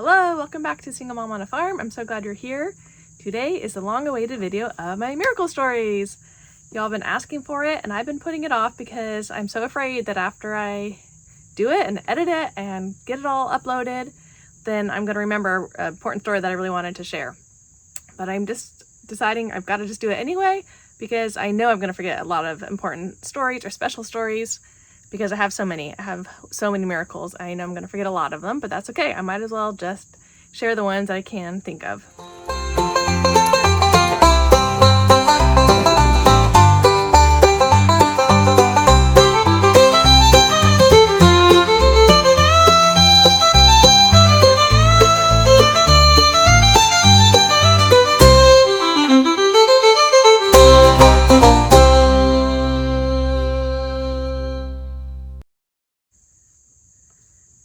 Hello, welcome back to Single Mom on a Farm. I'm so glad you're here. Today is the long-awaited video of my miracle stories. Y'all been asking for it and I've been putting it off because I'm so afraid that after I do it and edit it and get it all uploaded, then I'm going to remember an important story that I really wanted to share. But I'm just deciding I've got to just do it anyway because I know I'm going to forget a lot of important stories or special stories because I have so many. I have so many miracles. I know I'm going to forget a lot of them, but that's okay. I might as well just share the ones that I can think of.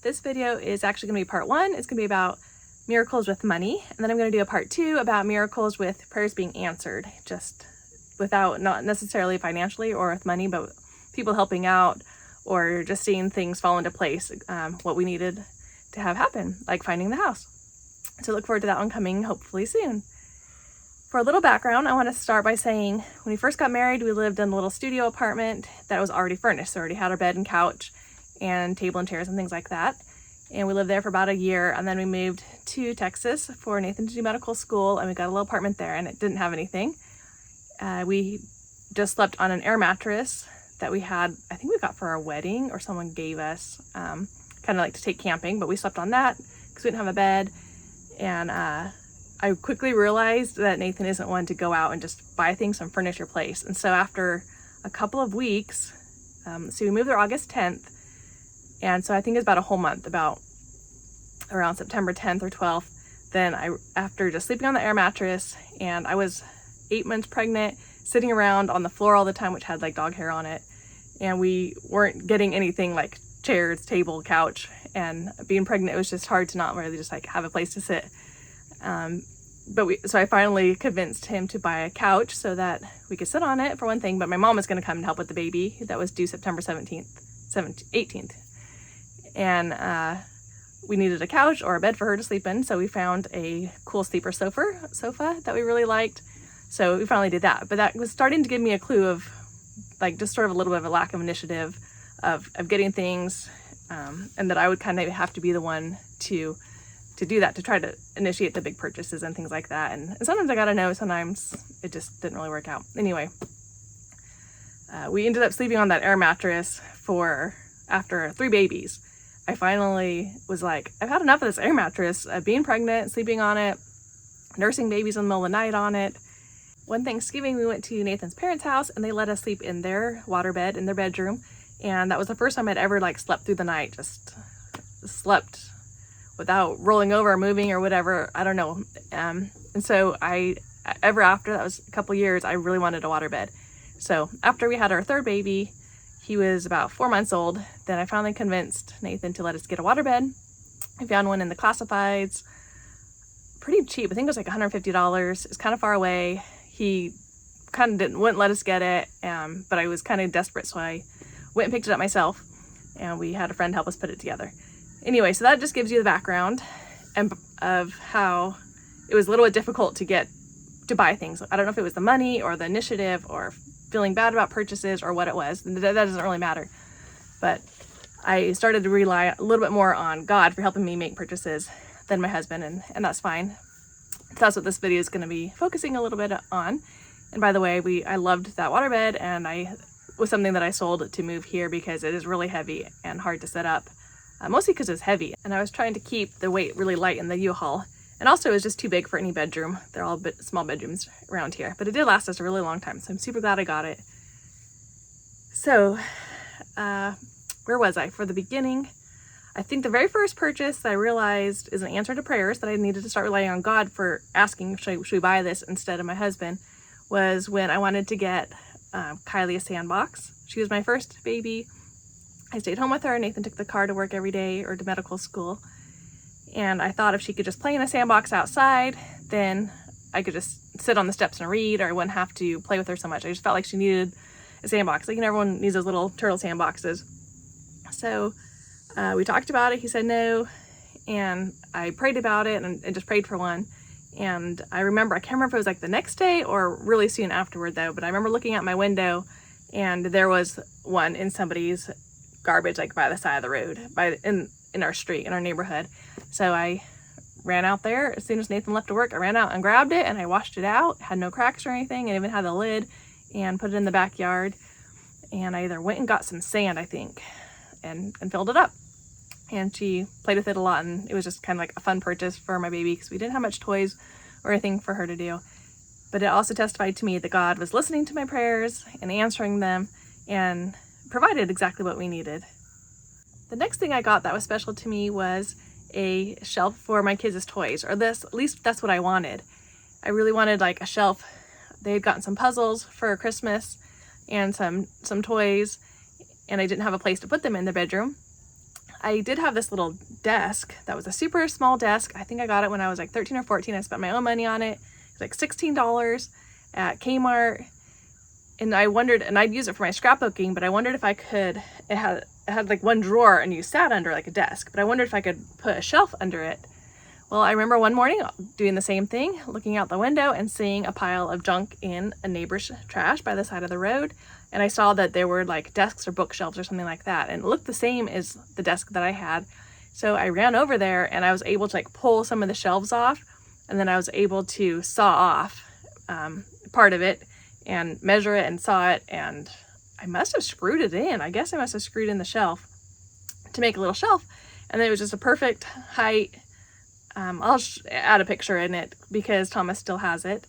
This video is actually going to be part one. It's going to be about miracles with money, and then I'm going to do a part two about miracles with prayers being answered, just without, not necessarily financially or with money, but people helping out or just seeing things fall into place, what we needed to have happen, like finding the house. So look forward to that one coming hopefully soon. For a little background, I want to start by saying when we first got married, we lived in a little studio apartment that was already furnished. So already had our bed and couch and table and chairs and things like that. And we lived there for about a year, and then we moved to Texas for Nathan to do medical school, and we got a little apartment there, and it didn't have anything. We just slept on an air mattress that we had, I think we got for our wedding, or someone gave us, kind of like to take camping, but we slept on that because we didn't have a bed. And I quickly realized that Nathan isn't one to go out and just buy things and furnish your place. And so after a couple of weeks, so we moved there August 10th, and so I think it's about a whole month, about around September 10th or 12th, then after just sleeping on the air mattress, and I was 8 months pregnant, sitting around on the floor all the time, which had like dog hair on it, and we weren't getting anything like chairs, table, couch, and being pregnant, it was just hard to not really just like have a place to sit. So I finally convinced him to buy a couch so that we could sit on it for one thing, but my mom was going to come and help with the baby that was due September 18th. And we needed a couch or a bed for her to sleep in, so we found a cool sleeper sofa that we really liked. So we finally did that. But that was starting to give me a clue of like just sort of a little bit of a lack of initiative of getting things, and that I would kind of have to be the one to do that, to try to initiate the big purchases and things like that. And sometimes I gotta know, sometimes it just didn't really work out. Anyway, we ended up sleeping on that air mattress after 3 babies. I finally was like, I've had enough of this air mattress, being pregnant, sleeping on it, nursing babies in the middle of the night on it. One Thanksgiving, we went to Nathan's parents' house and they let us sleep in their waterbed in their bedroom. And that was the first time I'd ever like slept through the night, just slept without rolling over or moving or whatever, I don't know. And so ever after, that was a couple years, I really wanted a waterbed. So after we had our 3rd baby, he was about 4 months old, then I finally convinced Nathan to let us get a waterbed. I found one in the classifieds, pretty cheap. I think it was like $150. It's kind of far away. He kind of wouldn't let us get it, but I was kind of desperate, so I went and picked it up myself, and we had a friend help us put it together. Anyway, so that just gives you the background of how it was a little bit difficult to buy things. I don't know if it was the money or the initiative or feeling bad about purchases or what it was. That doesn't really matter. But I started to rely a little bit more on God for helping me make purchases than my husband, and that's fine. So that's what this video is going to be focusing a little bit on. And by the way, I loved that waterbed, and it was something that I sold to move here because it is really heavy and hard to set up. Mostly because it's heavy, and I was trying to keep the weight really light in the U-Haul, and also it was just too big for any bedroom. They're all small bedrooms around here, but it did last us a really long time, so I'm super glad I got it. So where was I? For the beginning, I think the very first purchase that I realized is an answer to prayers that I needed to start relying on God for asking, should we buy this instead of my husband, was when I wanted to get Kylie a sandbox. She was my first baby. I stayed home with her. Nathan took the car to work every day or to medical school. And I thought if she could just play in a sandbox outside, then I could just sit on the steps and read, or I wouldn't have to play with her so much. I just felt like she needed a sandbox. Like, everyone needs those little turtle sandboxes. So we talked about it. He said no. and I prayed about it and just prayed for one. And I can't remember if it was like the next day or really soon afterward though, but I remember looking out my window and there was one in somebody's garbage, like by the side of the road, in our street, in our neighborhood. So I ran out there as soon as Nathan left to work. I ran out and grabbed it and I washed it out. It had no cracks or anything. It even had the lid, and put it in the backyard. And I either went and got some sand, I think, and filled it up. And she played with it a lot, and it was just kind of like a fun purchase for my baby because we didn't have much toys or anything for her to do. But it also testified to me that God was listening to my prayers and answering them and provided exactly what we needed. The next thing I got that was special to me was a shelf for my kids' toys, or at least that's what I wanted. I really wanted like a shelf. They had gotten some puzzles for Christmas and some toys, and I didn't have a place to put them in the bedroom. I did have this little desk that was a super small desk. I think I got it when I was like 13 or 14. I spent my own money on it. It was like $16 at Kmart. And I wondered, and I'd use it for my scrapbooking, but I wondered if I could, it had like one drawer and you sat under like a desk, but I wondered if I could put a shelf under it. Well, I remember one morning doing the same thing, looking out the window and seeing a pile of junk in a neighbor's trash by the side of the road. And I saw that there were like desks or bookshelves or something like that. And it looked the same as the desk that I had. So I ran over there and I was able to like pull some of the shelves off. And then I was able to saw off part of it and measure it and saw it. And I must have screwed it in. I guess I must have screwed in the shelf to make a little shelf. And then it was just a perfect height. I'll add a picture in it because Thomas still has it.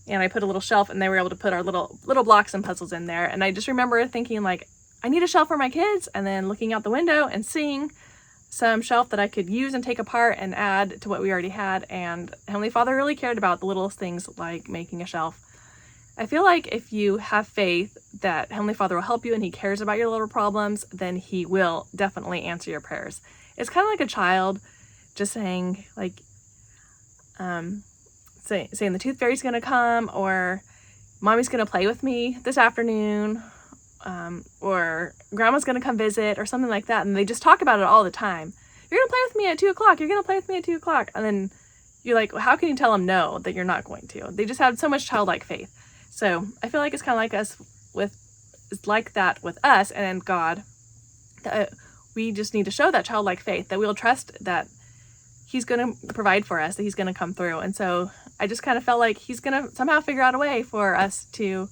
And I put a little shelf, and they were able to put our little blocks and puzzles in there. And I just remember thinking like, I need a shelf for my kids. And then looking out the window and seeing some shelf that I could use and take apart and add to what we already had. And Heavenly Father really cared about the littlest things like making a shelf. I feel like if you have faith that Heavenly Father will help you and He cares about your little problems, then He will definitely answer your prayers. It's kind of like a child just saying like, saying the tooth fairy's gonna come, or mommy's gonna play with me this afternoon, or grandma's gonna come visit, or something like that. And they just talk about it all the time. You're gonna play with me at 2 o'clock. You're gonna play with me at 2 o'clock. And then you're like, well, how can you tell them no, that you're not going to? They just have so much childlike faith. So I feel like it's kind of like it's like that with us and God. That we just need to show that childlike faith, that we'll trust that He's going to provide for us, that He's going to come through. And so I just kind of felt like He's going to somehow figure out a way for us to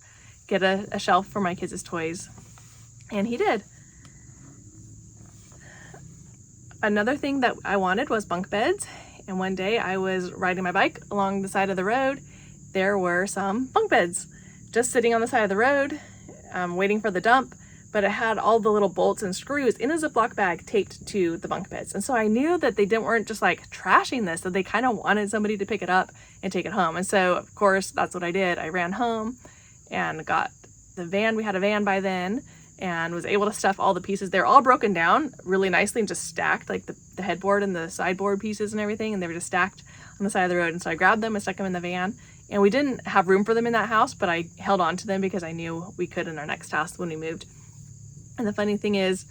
get a shelf for my kids' toys. And He did. Another thing that I wanted was bunk beds. And one day I was riding my bike along the side of the road. There were some bunk beds just sitting on the side of the road, waiting for the dump. But it had all the little bolts and screws in a Ziploc bag taped to the bunk beds. And so I knew that they weren't just like trashing this, that they kind of wanted somebody to pick it up and take it home. And so of course, that's what I did. I ran home and got the van. We had a van by then, and was able to stuff all the pieces. They're all broken down really nicely and just stacked, like the headboard and the sideboard pieces and everything. And they were just stacked on the side of the road. And so I grabbed them and stuck them in the van. And we didn't have room for them in that house, but I held on to them because I knew we could in our next house when we moved. And the funny thing is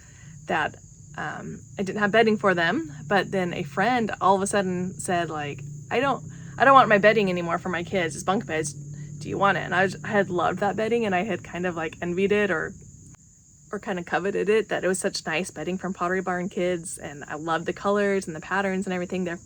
that I didn't have bedding for them, but then a friend all of a sudden said like, I don't want my bedding anymore for my kids. It's bunk beds. Do you want it? And I had loved that bedding, and I had kind of like envied it or kind of coveted it, that it was such nice bedding from Pottery Barn Kids. And I loved the colors and the patterns and everything there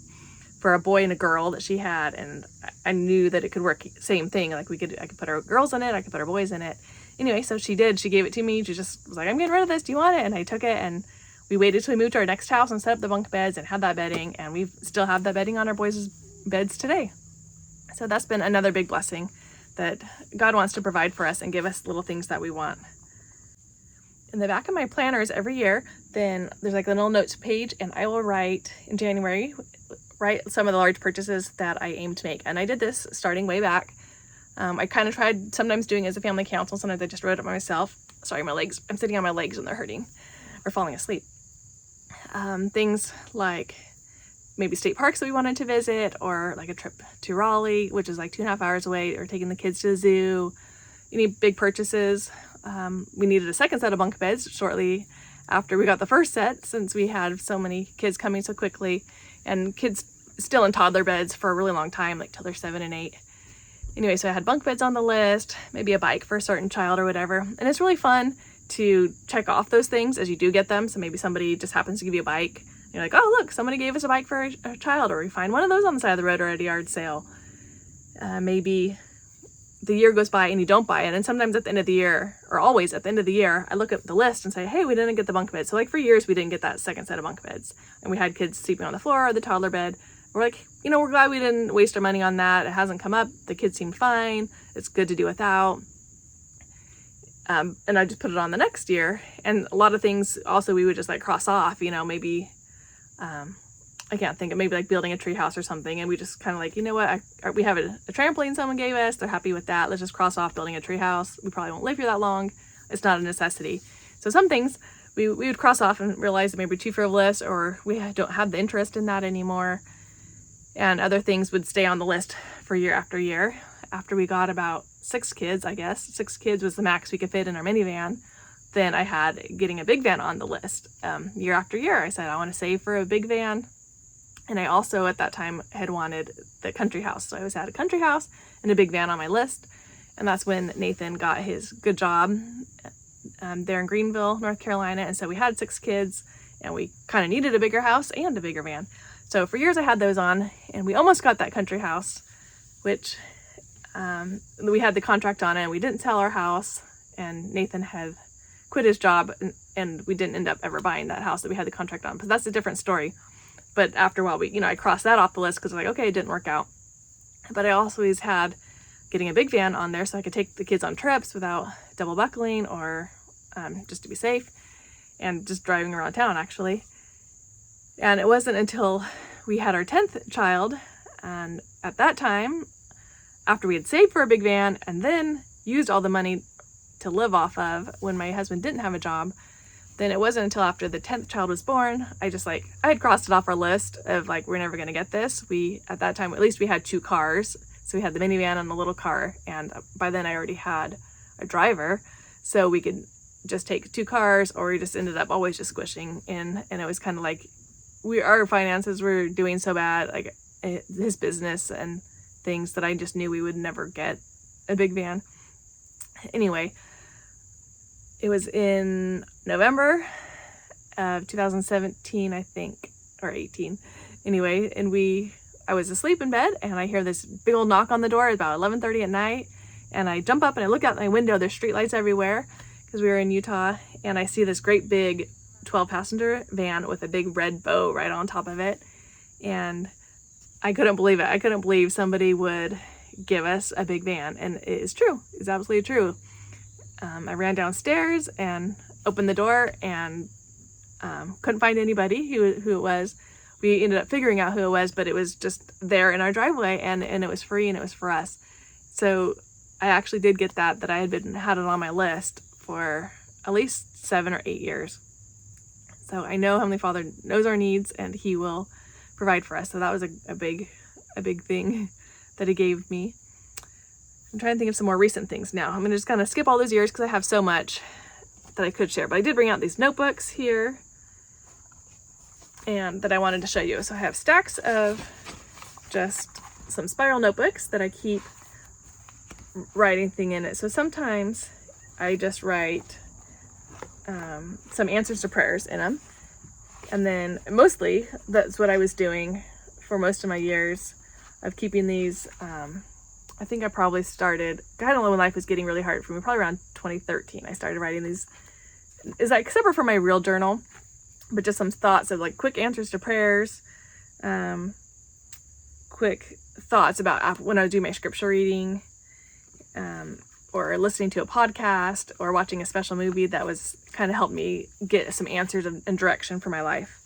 for a boy and a girl that she had. And I knew that it could work same thing. Like I could put our girls in it. I could put our boys in it. Anyway, so she did. She gave it to me. She just was like, I'm getting rid of this. Do you want it? And I took it, and we waited till we moved to our next house and set up the bunk beds and had that bedding. And we still have that bedding on our boys' beds today. So that's been another big blessing, that God wants to provide for us and give us little things that we want. In the back of my planners every year, then there's like a little notes page, and I will write in January, some of the large purchases that I aim to make. And I did this starting way back. I kind of tried sometimes doing it as a family council. Sometimes I just wrote it by myself. Sorry, my legs. I'm sitting on my legs and they're hurting or falling asleep. Things like maybe state parks that we wanted to visit, or like a trip to Raleigh, which is like 2.5 hours away, or taking the kids to the zoo. Any big purchases. We needed a second set of bunk beds shortly after we got the first set, since we had so many kids coming so quickly. and kids still in toddler beds for a really long time, like till they're 7 and 8. Anyway, so I had bunk beds on the list, maybe a bike for a certain child or whatever. And it's really fun to check off those things as you do get them. So maybe somebody just happens to give you a bike. And you're like, oh, look, somebody gave us a bike for a child, or we find one of those on the side of the road or at a yard sale. Maybe the year goes by and you don't buy it. And sometimes at the end of the year, or always at the end of the year, I look at the list and say, hey, we didn't get the bunk bed. So like for years, we didn't get that second set of bunk beds. And we had kids sleeping on the floor or the toddler bed. We're like, we're glad we didn't waste our money on that. It hasn't come up. The kids seem fine. It's good to do without. And I just put it on the next year. And a lot of things also we would just like cross off, maybe, I can't think of, maybe like building a tree house or something. And we just kind of like, we have a trampoline someone gave us. They're happy with that. Let's just cross off building a tree house. We probably won't live here that long. It's not a necessity. So some things we would cross off and realize that maybe too frivolous, or we don't have the interest in that anymore. And other things would stay on the list for year after year. After we got about 6 kids, I guess, 6 kids was the max we could fit in our minivan, then I had getting a big van on the list. Year after year, I said, I want to save for a big van. And I also, at that time, had wanted the country house. So I always had a country house and a big van on my list. And that's when Nathan got his good job there in Greenville, North Carolina. And so we had 6 kids, and we kind of needed a bigger house and a bigger van. So for years I had those on, and we almost got that country house, which we had the contract on it, and we didn't sell our house, and Nathan had quit his job, and we didn't end up ever buying that house that we had the contract on. But that's a different story. But after a while, I crossed that off the list because I was like, okay, it didn't work out. But I also always had getting a big van on there so I could take the kids on trips without double buckling, or just to be safe, and just driving around town, actually. And it wasn't until we had our 10th child, and at that time, after we had saved for a big van and then used all the money to live off of when my husband didn't have a job, then it wasn't until after the 10th child was born, I had crossed it off our list of we're never going to get this. At that time, at least we had 2 cars. So we had the minivan and the little car. And by then I already had a driver. So we could just take 2 cars, or we just ended up always just squishing in. And it was kind of like, our finances were doing so bad, like his business and things, that I just knew we would never get a big van. Anyway, it was in November of 2017, I think, or 18. Anyway, and I was asleep in bed, and I hear this big old knock on the door at about 11:30 at night. And I jump up and I look out my window. There's streetlights everywhere because we were in Utah. And I see this great big 12-passenger van with a big red bow right on top of it. And I couldn't believe it. I couldn't believe somebody would give us a big van. And it is true. It's absolutely true. I ran downstairs and opened the door, and couldn't find anybody who it was. We ended up figuring out who it was, but it was just there in our driveway, and it was free, and it was for us. So I actually did get that I had it on my list for at least 7 or 8 years. So I know Heavenly Father knows our needs, and He will provide for us. So that was a big thing that He gave me. I'm trying to think of some more recent things now. I'm going to just kind of skip all those years because I have so much that I could share. But I did bring out these notebooks here, and that I wanted to show you. So I have stacks of just some spiral notebooks that I keep writing thing in it. So sometimes I just write some answers to prayers in them. And then mostly that's what I was doing for most of my years of keeping these. I think I probably started, I don't know, when life was getting really hard for me, probably around 2013. I started writing these, except for my real journal, but just some thoughts of quick answers to prayers, quick thoughts about when I do my scripture reading, or listening to a podcast, or watching a special movie that was kind of helped me get some answers and direction for my life.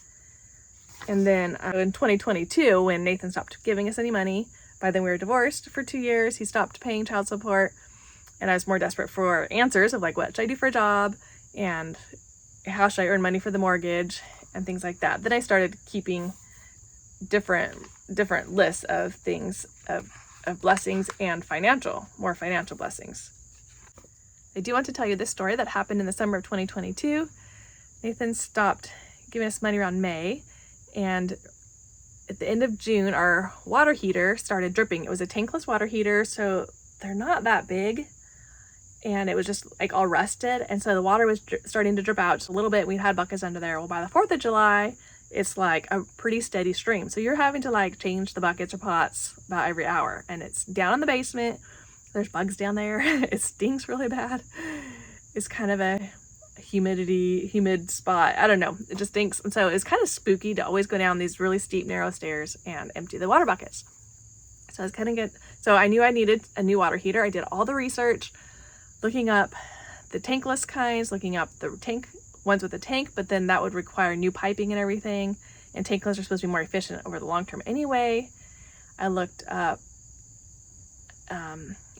And then in 2022, when Nathan stopped giving us any money, by then we were divorced for 2 years. He stopped paying child support, and I was more desperate for answers of what should I do for a job, and how should I earn money for the mortgage, and things like that. Then I started keeping different lists of things, of blessings and more financial blessings. I do want to tell you this story that happened in the summer of 2022. Nathan stopped giving us money around May, and at the end of June, our water heater started dripping. It was a tankless water heater, so they're not that big. And it was just like all rusted. And so the water was starting to drip out just a little bit. We had buckets under there. Well, by the 4th of July, it's like a pretty steady stream. So you're having to like change the buckets or pots about every hour. And it's down in the basement. There's bugs down there. It stinks really bad. It's kind of a humid spot. I don't know. It just stinks. And so it's kind of spooky to always go down these really steep, narrow stairs and empty the water buckets. So I was kind of good. So I knew I needed a new water heater. I did all the research, looking up the tankless kinds, looking up the tank ones with a tank, but then that would require new piping and everything. And tankless are supposed to be more efficient over the long term anyway. I looked up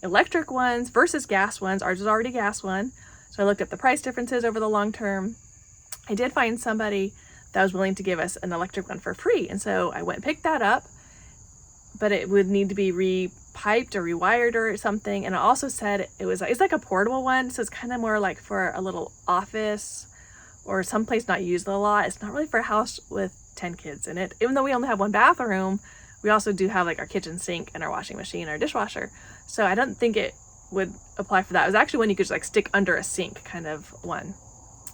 electric ones versus gas ones. Ours is already a gas one. So I looked up the price differences over the long term. I did find somebody that was willing to give us an electric one for free. And so I went and picked that up, but it would need to be repiped or rewired or something. And it also said it's like a portable one. So it's kind of more like for a little office or someplace not used a lot. It's not really for a house with 10 kids in it. Even though we only have one bathroom, we also do have like our kitchen sink and our washing machine, our dishwasher. So I don't think it would apply for that. It was actually one you could just like stick under a sink kind of one.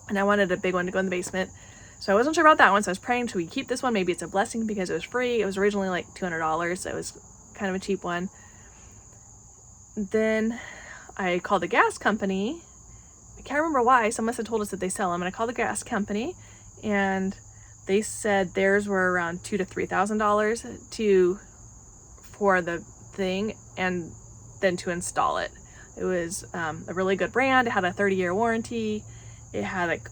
And I wanted a big one to go in the basement. So I wasn't sure about that one. So I was praying, should we keep this one? Maybe it's a blessing because it was free. It was originally like $200. So it was kind of a cheap one. Then I called the gas company. I can't remember why. Someone must have told us that they sell them. And I called the gas company and they said theirs were around $2,000 to $3,000 for the thing and then to install it. It was a really good brand. It had a 30-year warranty. It had like,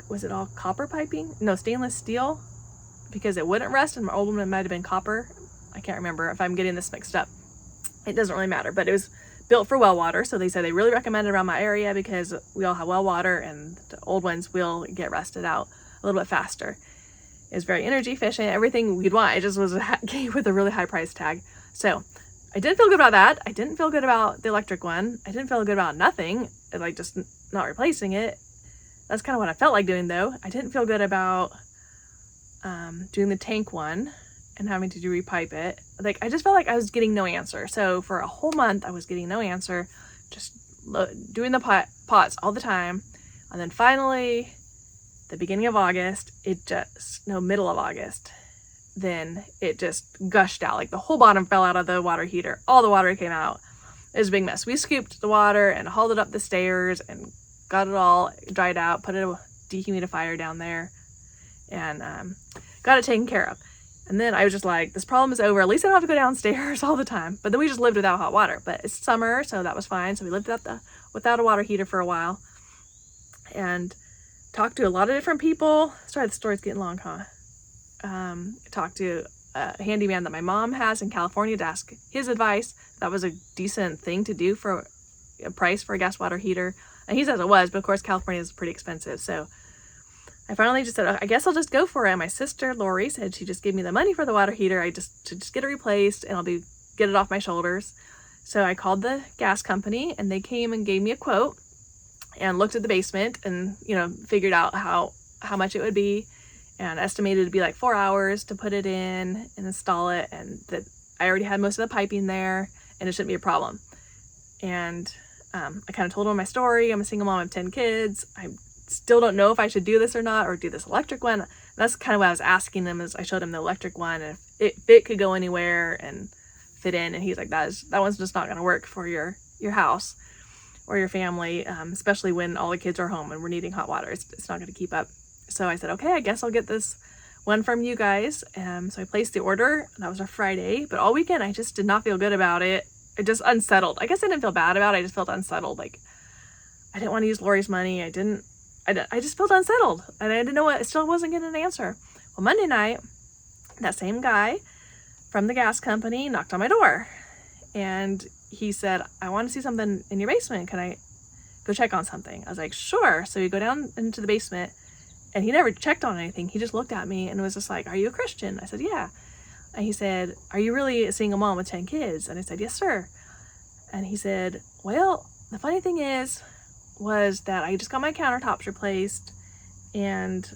was it all copper piping? No, stainless steel, because it wouldn't rust, and my old one might have been copper. I can't remember if I'm getting this mixed up. It doesn't really matter, but it was built for well water. So they said they really recommend it around my area because we all have well water and the old ones will get rusted out a little bit faster. It was very energy efficient, everything we'd want. It just was came with a really high price tag. So I didn't feel good about that. I didn't feel good about the electric one. I didn't feel good about nothing, like just not replacing it. That's kind of what I felt like doing though. I didn't feel good about doing the tank one and having to repipe it. Like I just felt like I was getting no answer. So for a whole month I was getting no answer, just doing the pots all the time. And then finally, the beginning of August, middle of August, then it just gushed out. Like the whole bottom fell out of the water heater. All the water came out. It was a big mess. We scooped the water and hauled it up the stairs and got it all dried out, put a dehumidifier down there, and got it taken care of. And then I was just like, this problem is over. At least I don't have to go downstairs all the time. But then we just lived without hot water. But it's summer, so that was fine. So we lived without a water heater for a while. And talked to a lot of different people. Sorry, the story's getting long, huh? Talked to a handyman that my mom has in California to ask his advice. That was a decent thing to do for a price for a gas water heater. And he says it was, but of course California is pretty expensive. So I finally just said, I guess I'll just go for it. And my sister Lori said she just gave me the money for the water heater. To just get it replaced and get it off my shoulders. So I called the gas company and they came and gave me a quote and looked at the basement and, figured out how much it would be and estimated to be like 4 hours to put it in and install it, and that I already had most of the piping there and it shouldn't be a problem. And I kind of told them my story. I'm a single mom of 10 kids. I still don't know if I should do this or not, or do this electric one. And that's kind of what I was asking them. Is I showed him the electric one and if it could go anywhere and fit in, and he's like, that one's just not going to work for your house or your family, especially when all the kids are home and we're needing hot water. It's not going to keep up. So I said, okay, I guess I'll get this one from you guys. So I placed the order. That was a Friday, but all weekend I just did not feel good about it. I just unsettled. I guess I didn't feel bad about it. I just felt unsettled. Like I didn't want to use Lori's money. I just felt unsettled, and I didn't know I still wasn't getting an answer. Well, Monday night, that same guy from the gas company knocked on my door, and he said, I want to see something in your basement. Can I go check on something? I was like, sure. So we go down into the basement, and he never checked on anything. He just looked at me and was just like, are you a Christian? I said, yeah. And he said, are you really a single mom with 10 kids? And I said, yes, sir. And he said, well, the funny thing was that I just got my countertops replaced, and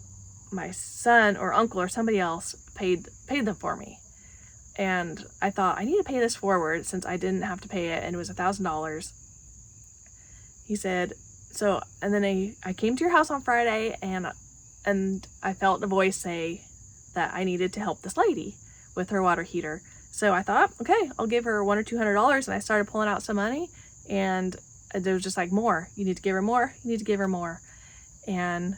my son or uncle or somebody else paid them for me. And I thought, I need to pay this forward since I didn't have to pay it, and it was $1,000. He said, so, and then I came to your house on Friday, and I felt a voice say that I needed to help this lady with her water heater. So I thought, okay, I'll give her $100 or $200, and I started pulling out some money, and it was just like, more. You need to give her more. You need to give her more. And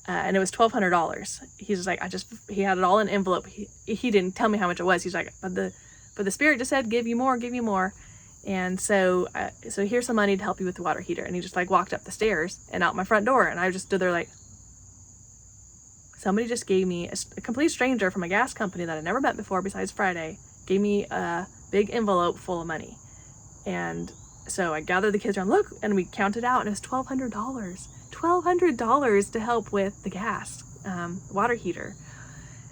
it was $1,200. He's just like, he had it all in an envelope. He didn't tell me how much it was. He's like, but the Spirit just said, give you more, give you more. And so here's some money to help you with the water heater. And he just like walked up the stairs and out my front door. And I just stood there like, somebody just gave me, a complete stranger from a gas company that I never met before besides Friday, gave me a big envelope full of money. And so I gathered the kids around, look, and we counted out, and it was $1,200. $1,200 to help with the gas water heater.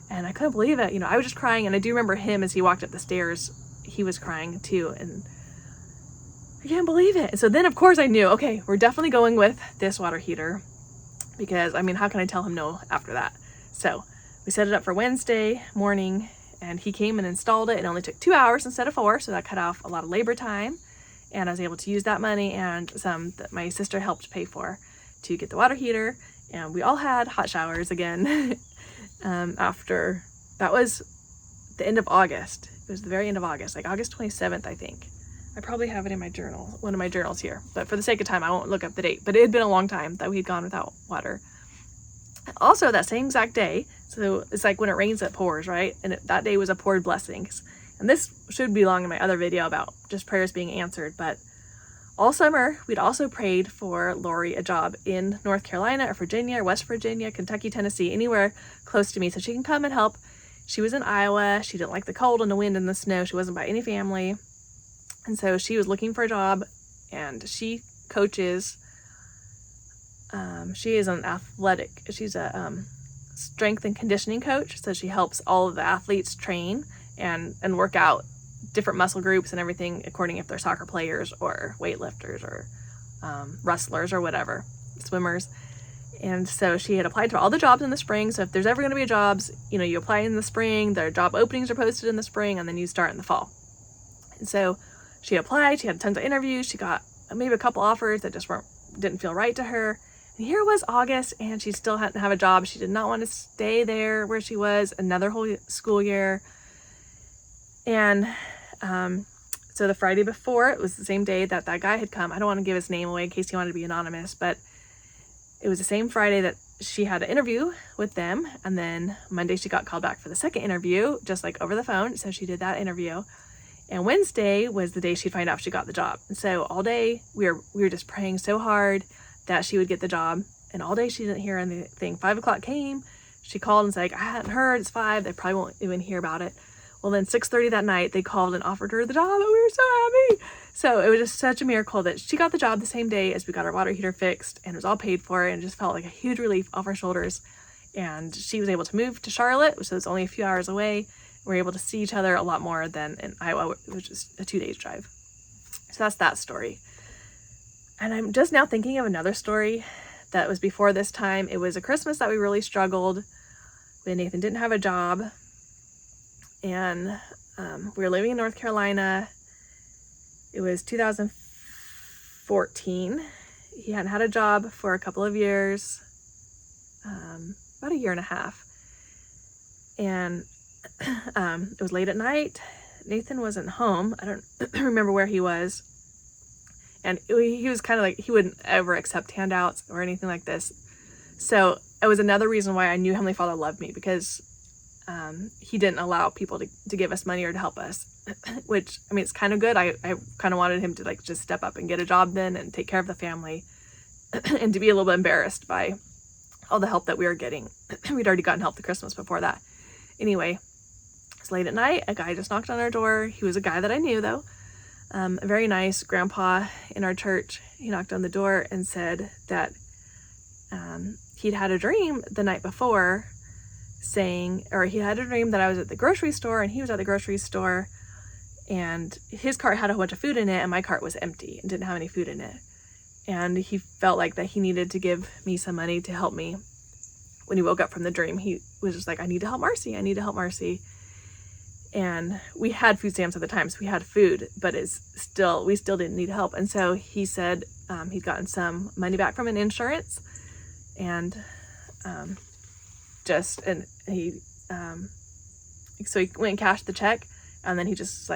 And I couldn't believe it. I was just crying, and I do remember him as he walked up the stairs, he was crying too, and I can't believe it. And so then of course I knew, okay, we're definitely going with this water heater, because how can I tell him no after that? So we set it up for Wednesday morning, and he came and installed it. It only took 2 hours instead of 4, so that cut off a lot of labor time, and I was able to use that money and some that my sister helped pay for to get the water heater. And we all had hot showers again after, that was the end of August. It was the very end of August, like August 27th, I think. I probably have it in my journal, one of my journals here, but for the sake of time, I won't look up the date, but it had been a long time that we'd gone without water. Also, that same exact day, so it's like when it rains, it pours, right? And that day was a poured blessings. And this should belong in my other video about just prayers being answered, but all summer, we'd also prayed for Lori a job in North Carolina or Virginia or West Virginia, Kentucky, Tennessee, anywhere close to me so she can come and help. She was in Iowa. She didn't like the cold and the wind and the snow. She wasn't by any family. And so she was looking for a job, and she coaches. She is she's a strength and conditioning coach. So she helps all of the athletes train and work out different muscle groups and everything according if they're soccer players or weightlifters or wrestlers or whatever, swimmers. And so she had applied to all the jobs in the spring. So if there's ever going to be jobs, you apply in the spring, their job openings are posted in the spring, and then you start in the fall. And so she applied, she had tons of interviews, she got maybe a couple offers that just didn't feel right to her. And here was August, and she still hadn't have a job. She did not want to stay there where she was another whole school year. And so the Friday before, it was the same day that guy had come. I don't want to give his name away in case he wanted to be anonymous, but it was the same Friday that she had an interview with them. And then Monday she got called back for the second interview, just like over the phone. So she did that interview. And Wednesday was the day she'd find out if she got the job. And so all day we were just praying so hard that she would get the job. And all day she didn't hear anything. 5 o'clock came. She called and said, I hadn't heard. It's 5. They probably won't even hear about it. Well, then 6:30 that night, they called and offered her the job, and we were so happy. So it was just such a miracle that she got the job the same day as we got our water heater fixed, and it was all paid for, and it just felt like a huge relief off our shoulders. And she was able to move to Charlotte, which was only a few hours away. We were able to see each other a lot more than in Iowa, which is a 2 days drive. So that's that story. And I'm just now thinking of another story that was before this time. It was a Christmas that we really struggled when Nathan didn't have a job. And we were living in North Carolina. It was 2014. He hadn't had a job for a couple of years, about a year and a half. And it was late at night. Nathan wasn't home. I don't remember where he was. And he was kind of like, he wouldn't ever accept handouts or anything like this. So it was another reason why I knew Heavenly Father loved me, because he didn't allow people to give us money or to help us, which, it's kind of good. I kind of wanted him to just step up and get a job then and take care of the family and to be a little bit embarrassed by all the help that we were getting. We'd already gotten help the Christmas before that. Anyway, it's late at night. A guy just knocked on our door. He was a guy that I knew though. A very nice grandpa in our church. He knocked on the door and said that he'd had a dream the night before he had a dream that I was at the grocery store and he was at the grocery store, and his cart had a bunch of food in it and my cart was empty and didn't have any food in it. And he felt like that he needed to give me some money to help me. When he woke up from the dream, he was just like, I need to help Marcy. I need to help Marcy. And we had food stamps at the time, so we had food, but we still didn't need help. And so he said he'd gotten some money back from an insurance, and so he went and cashed the check, and then he just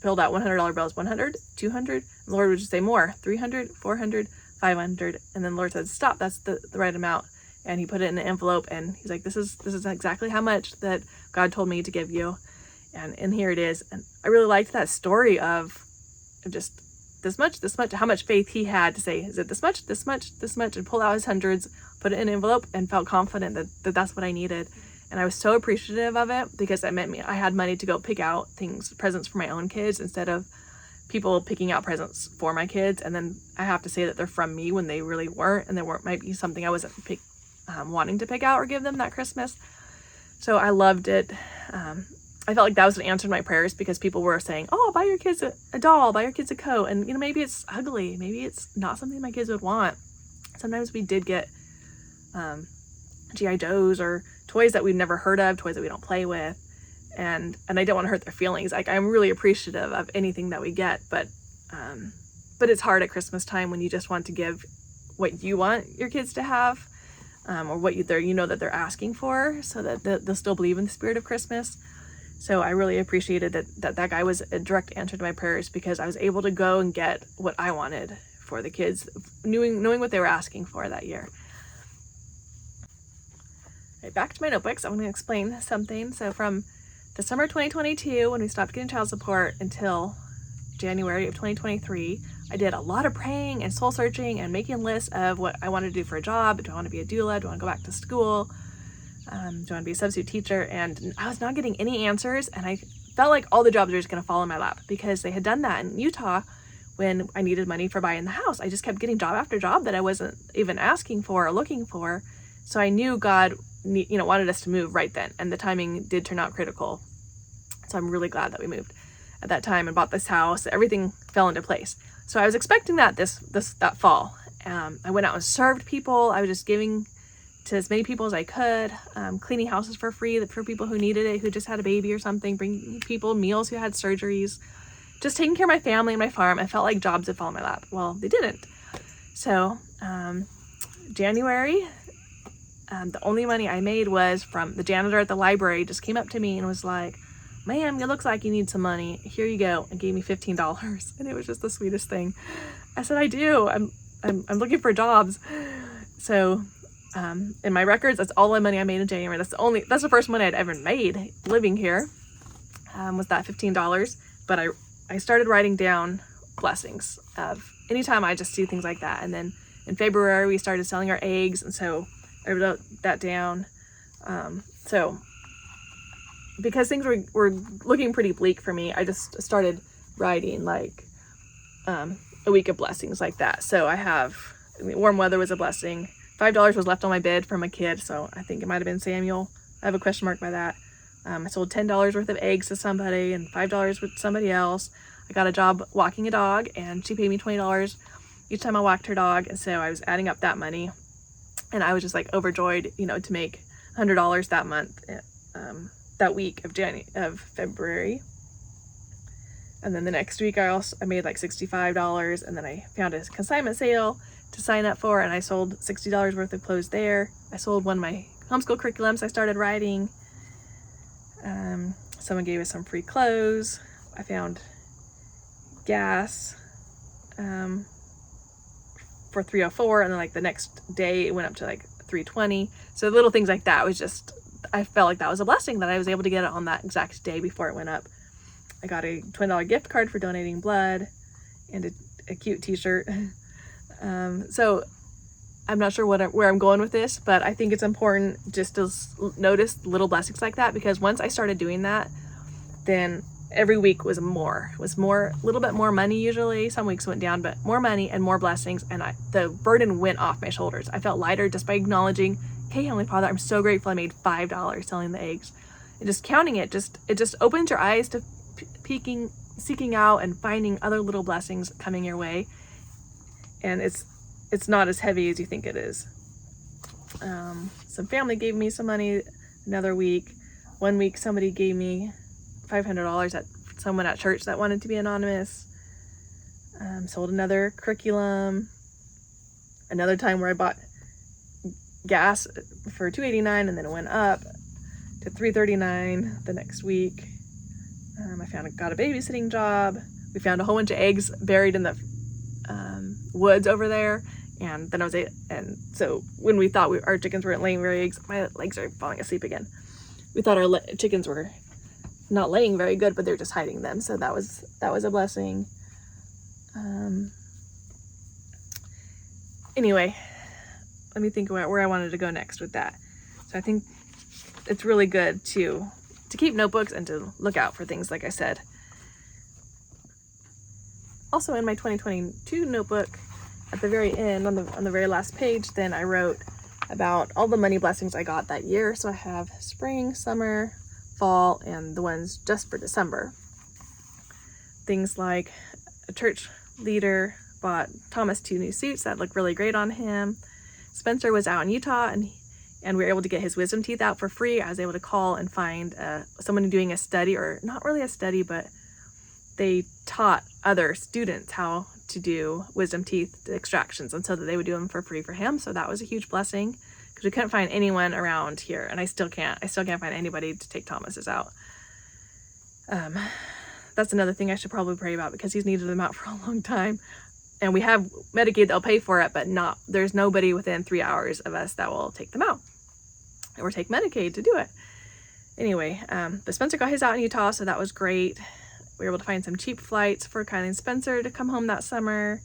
pulled out $100 bills, 100, 200, and the Lord would just say more, 300, 400, 500, and then the Lord said, stop, that's the right amount. And he put it in an envelope, and he's like, this is exactly how much that God told me to give you. And here it is. And I really liked that story of just this much, how much faith he had to say, is it this much, and pull out his hundreds, put it in an envelope, and felt confident that that's what I needed. And I was so appreciative of it, because that meant I had money to go pick out presents for my own kids, instead of people picking out presents for my kids. And then I have to say that they're from me when they really weren't, and might be something I wasn't wanting to pick out or give them that Christmas. So I loved it. I felt like that was an answer to my prayers, because people were saying, oh, buy your kids a doll, buy your kids a coat. And, maybe it's ugly. Maybe it's not something my kids would want. Sometimes we did get G.I. Joes or toys that we've never heard of, toys that we don't play with. And I don't want to hurt their feelings. Like, I'm really appreciative of anything that we get, but it's hard at Christmas time when you just want to give what you want your kids to have, or what that they're asking for, so that they'll still believe in the spirit of Christmas. So I really appreciated that guy was a direct answer to my prayers, because I was able to go and get what I wanted for the kids, knowing what they were asking for that year. Right, back to my notebooks. I'm going to explain something. So from December 2022, when we stopped getting child support, until January of 2023, I did a lot of praying and soul searching and making lists of what I wanted to do for a job. Do I want to be a doula? Do I want to go back to school? Do I want to be a substitute teacher? And I was not getting any answers, and I felt like all the jobs were just going to fall in my lap, because they had done that in Utah when I needed money for buying the house. I just kept getting job after job that I wasn't even asking for or looking for. So I knew God, wanted us to move right then, and the timing did turn out critical. So I'm really glad that we moved at that time and bought this house. Everything fell into place. So I was expecting that that fall. I went out and served people. I was just giving to as many people as I could, cleaning houses for free for people who needed it, who just had a baby or something, bringing people meals who had surgeries, just taking care of my family and my farm. I felt like jobs had fallen in my lap. Well, they didn't. So January, the only money I made was from the janitor at the library. Just came up to me and was like, ma'am, it looks like you need some money. Here you go. And gave me $15. And it was just the sweetest thing. I said, I do. I'm looking for jobs. So in my records, that's all the money I made in January. That's the first money I'd ever made living here, was that $15. But I started writing down blessings of anytime I just see things like that. And then in February, we started selling our eggs. And so I wrote that down. So because things were looking pretty bleak for me, I just started writing like a week of blessings like that. So warm weather was a blessing. $5 was left on my bed from a kid, so I think it might have been Samuel. I have a question mark by that. I sold $10 worth of eggs to somebody and $5 with somebody else. I got a job walking a dog, and she paid me $20 each time I walked her dog, and so I was adding up that money, and I was just like overjoyed, to make $100 that month, that week of February. And then the next week I made like $65, and then I found a consignment sale to sign up for, and I sold $60 worth of clothes there. I sold one of my homeschool curriculums I started writing. Someone gave us some free clothes. I found gas for $3.04, and then like the next day it went up to like $3.20. So little things like that I felt like that was a blessing that I was able to get it on that exact day before it went up. I got a $20 gift card for donating blood and a cute t-shirt. So I'm not sure where I'm going with this, but I think it's important just to notice little blessings like that, because once I started doing that, then every week was a little bit more money usually. Some weeks went down, but more money and more blessings, and the burden went off my shoulders. I felt lighter just by acknowledging, hey, Heavenly Father, I'm so grateful I made $5 selling the eggs. And just counting it, it just opens your eyes to seeking out and finding other little blessings coming your way. And it's not as heavy as you think it is. Some family gave me some money another week. One week somebody gave me $500 at someone at church that wanted to be anonymous. Sold another curriculum. Another time where I bought gas for $2.89 and then it went up to $3.39 the next week. I got a babysitting job. We found a whole bunch of eggs buried in the woods over there, and then and so when we thought our chickens weren't laying very eggs, my legs are falling asleep again. We thought our chickens were not laying very good, but they're just hiding them. So that was a blessing. Anyway, let me think about where I wanted to go next with that. So I think it's really good to keep notebooks and to look out for things, like I said. Also in my 2022 notebook, at the very end, on the very last page, then I wrote about all the money blessings I got that year. So I have spring, summer, fall, and the ones just for December. Things like a church leader bought Thomas 2 new suits that look really great on him. Spencer was out in Utah and we were able to get his wisdom teeth out for free. I was able to call and find someone doing a study, or not really a study, but they taught other students how to do wisdom teeth extractions, and so that they would do them for free for him. So that was a huge blessing, because we couldn't find anyone around here, and I still can't find anybody to take Thomas's out. That's another thing I should probably pray about, because he's needed them out for a long time. And we have Medicaid that'll pay for it, but there's nobody within 3 hours of us that will take them out or take Medicaid to do it. Anyway, but Spencer got his out in Utah, so that was great. We were able to find some cheap flights for Kylie and Spencer to come home that summer.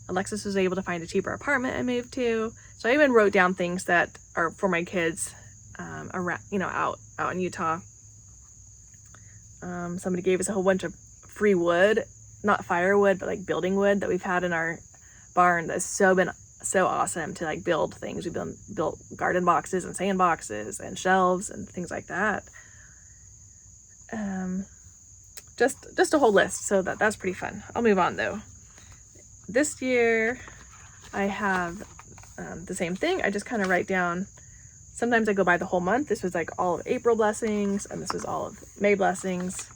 Alexis was able to find a cheaper apartment and move to. So I even wrote down things that are for my kids around, out in Utah. Somebody gave us a whole bunch of free wood, not firewood, but like building wood that we've had in our barn. That's been so awesome to like build things. We've built garden boxes and sandboxes and shelves and things like that. Just a whole list. So that's pretty fun. I'll move on though. This year I have the same thing. I just kind of write down. Sometimes I go by the whole month. This was like all of April blessings, and this was all of May blessings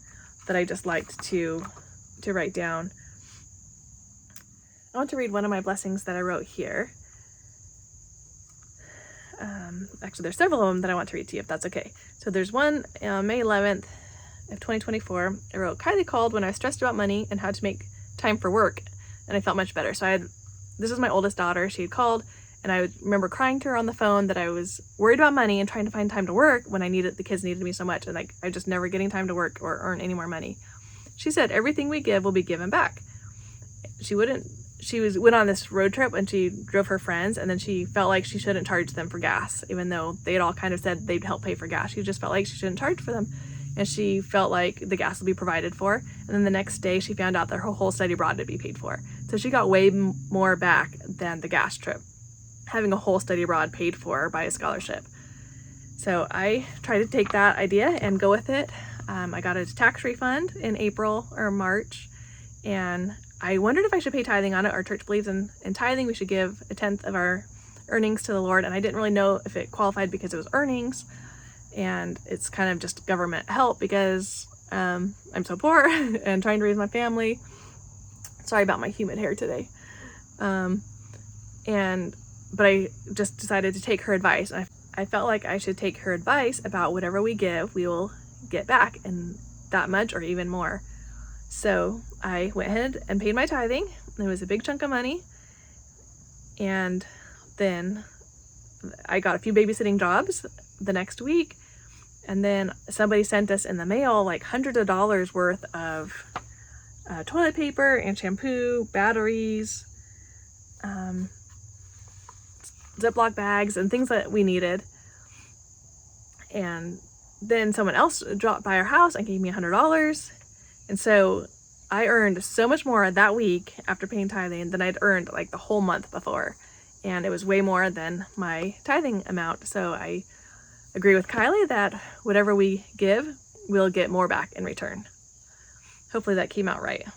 that I just liked to write down. I want to read one of my blessings that I wrote here. Actually, there's several of them that I want to read to you, if that's okay. So there's one, May 11th of 2024. I wrote, Kylie called when I was stressed about money and had to make time for work, and I felt much better. So this is my oldest daughter. She had called, and I remember crying to her on the phone that I was worried about money and trying to find time to work when the kids needed me so much, and I just never getting time to work or earn any more money. She said, everything we give will be given back. She went on this road trip and she drove her friends, and then she felt like she shouldn't charge them for gas, even though they had all kind of said they'd help pay for gas. She just felt like she shouldn't charge for them, and she felt like the gas would be provided for. And then the next day she found out that her whole study abroad would be paid for. So she got way more back than the gas trip, having a whole study abroad paid for by a scholarship. So I tried to take that idea and go with it. I got a tax refund in April or March, and I wondered if I should pay tithing on it. Our church believes in tithing. We should give 1/10 of our earnings to the Lord, and I didn't really know if it qualified because it was earnings, and it's kind of just government help because I'm so poor and trying to raise my family. Sorry about my humid hair today. But I just decided to take her advice. I felt like I should take her advice about whatever we give, we will get back, and that much or even more. So I went ahead and paid my tithing. It was a big chunk of money. And then I got a few babysitting jobs the next week. And then somebody sent us in the mail like hundreds of dollars worth of toilet paper and shampoo, batteries, Ziploc bags, and things that we needed. And then someone else dropped by our house and gave me $100. And so I earned so much more that week after paying tithing than I'd earned like the whole month before. And it was way more than my tithing amount. So I agree with Kylie that whatever we give, we'll get more back in return. Hopefully that came out right.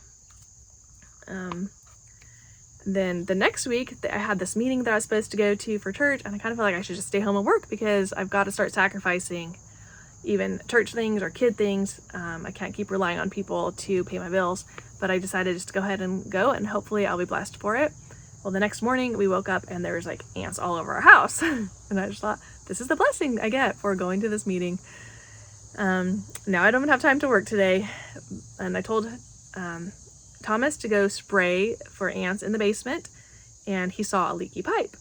Then the next week, I had this meeting that I was supposed to go to for church, and I kind of felt like I should just stay home and work because I've got to start sacrificing even church things or kid things. I can't keep relying on people to pay my bills, but I decided just to go ahead and go, and hopefully I'll be blessed for it. Well, the next morning we woke up and there was like ants all over our house. And I just thought, this is the blessing I get for going to this meeting. Now I don't have time to work today. And I told Thomas to go spray for ants in the basement, and he saw a leaky pipe,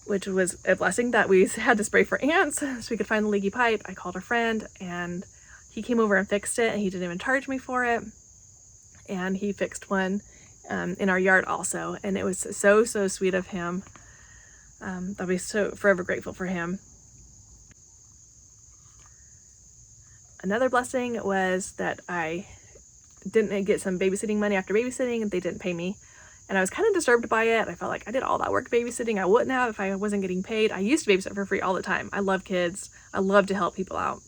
which was a blessing that we had to spray for ants so we could find the leaky pipe. I called a friend and he came over and fixed it, and he didn't even charge me for it. And he fixed one in our yard also, and it was so sweet of him. I'll be so forever grateful for him. Another blessing was that I didn't get some babysitting money after babysitting, and they didn't pay me. And I was kind of disturbed by it. I felt like I did all that work babysitting. I wouldn't have if I wasn't getting paid. I used to babysit for free all the time. I love kids. I love to help people out.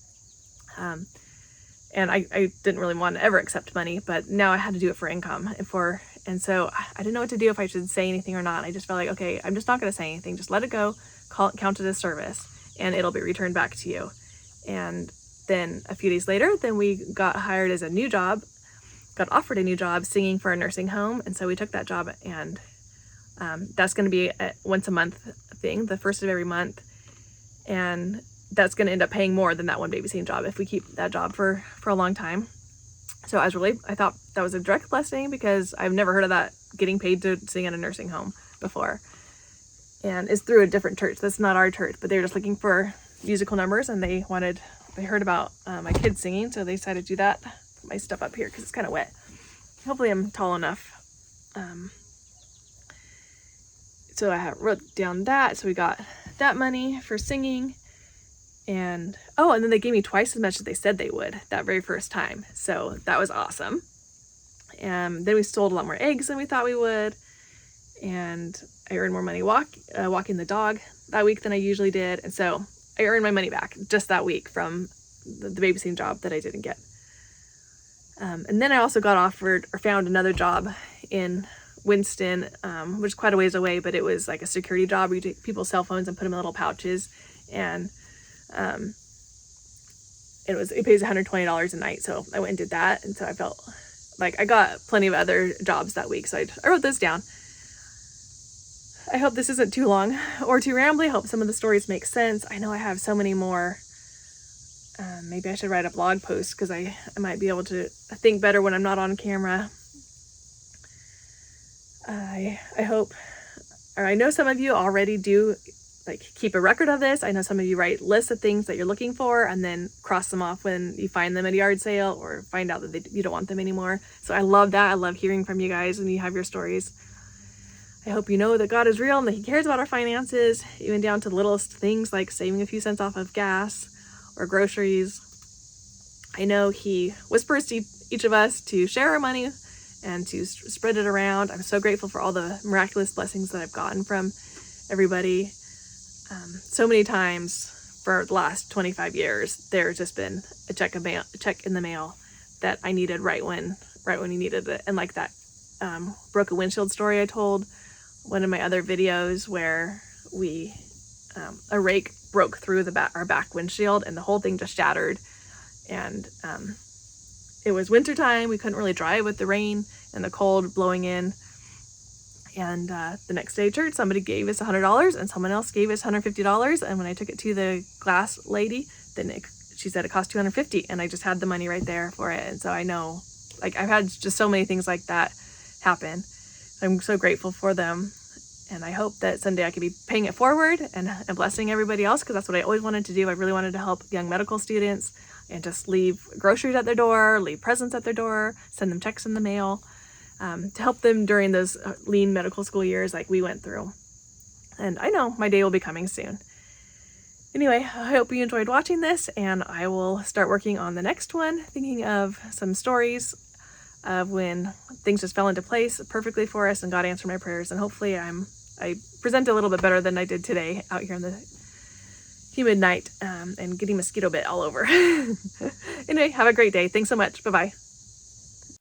And I didn't really want to ever accept money, but now I had to do it for income. And so I didn't know what to do, if I should say anything or not. I just felt like, okay, I'm just not going to say anything. Just let it go, count it as service, and it'll be returned back to you. And then a few days later, then we got hired as a new job, got offered a new job singing for a nursing home. And so we took that job, and that's going to be a once a month thing, the first of every month. And that's going to end up paying more than that one babysitting job if we keep that job for a long time. So I thought that was a direct blessing, because I've never heard of that, getting paid to sing in a nursing home before. And it's through a different church. That's not our church, but they were just looking for musical numbers, and they heard about my kids singing, so they decided to do that. Put my stuff up here because it's kind of wet. Hopefully I'm tall enough. So I wrote down that. So we got that money for singing. And then they gave me twice as much as they said they would that very first time. So that was awesome. And then we sold a lot more eggs than we thought we would. And I earned more money walking the dog that week than I usually did. And so I earned my money back just that week from the babysitting job that I didn't get. And then I also found another job in Winston, which is quite a ways away, but it was like a security job where you take people's cell phones and put them in little pouches. And it pays $120 a night. So I went and did that. And so I felt like I got plenty of other jobs that week. So I wrote those down. I hope this isn't too long or too rambly. I hope some of the stories make sense. I know I have so many more. Maybe I should write a blog post, because I might be able to think better when I'm not on camera. I hope, or I know some of you already do keep a record of this. I know some of you write lists of things that you're looking for and then cross them off when you find them at a yard sale or find out that you don't want them anymore. So I love that. I love hearing from you guys when you have your stories. I hope you know that God is real and that He cares about our finances, even down to the littlest things like saving a few cents off of gas or groceries. I know He whispers to each of us to share our money and to spread it around. I'm so grateful for all the miraculous blessings that I've gotten from everybody. So many times for the last 25 years, there's just been a check in the mail that I needed right when you needed it. And like that broken windshield story I told one of my other videos, where a rake broke through our back windshield and the whole thing just shattered. And it was wintertime. We couldn't really drive with the rain and the cold blowing in. And the next day at church, somebody gave us $100 and someone else gave us $150. And when I took it to the glass lady, then she said it cost $250, and I just had the money right there for it. And so I know, I've had just so many things like that happen. I'm so grateful for them. And I hope that someday I can be paying it forward and blessing everybody else, because that's what I always wanted to do. I really wanted to help young medical students and just leave groceries at their door, leave presents at their door, send them checks in the mail, to help them during those lean medical school years like we went through. And I know my day will be coming soon. Anyway, I hope you enjoyed watching this, and I will start working on the next one, thinking of some stories of when things just fell into place perfectly for us and God answered my prayers. And hopefully I present a little bit better than I did today out here in the humid night and getting mosquito bit all over. Anyway, have a great day. Thanks so much. Bye-bye.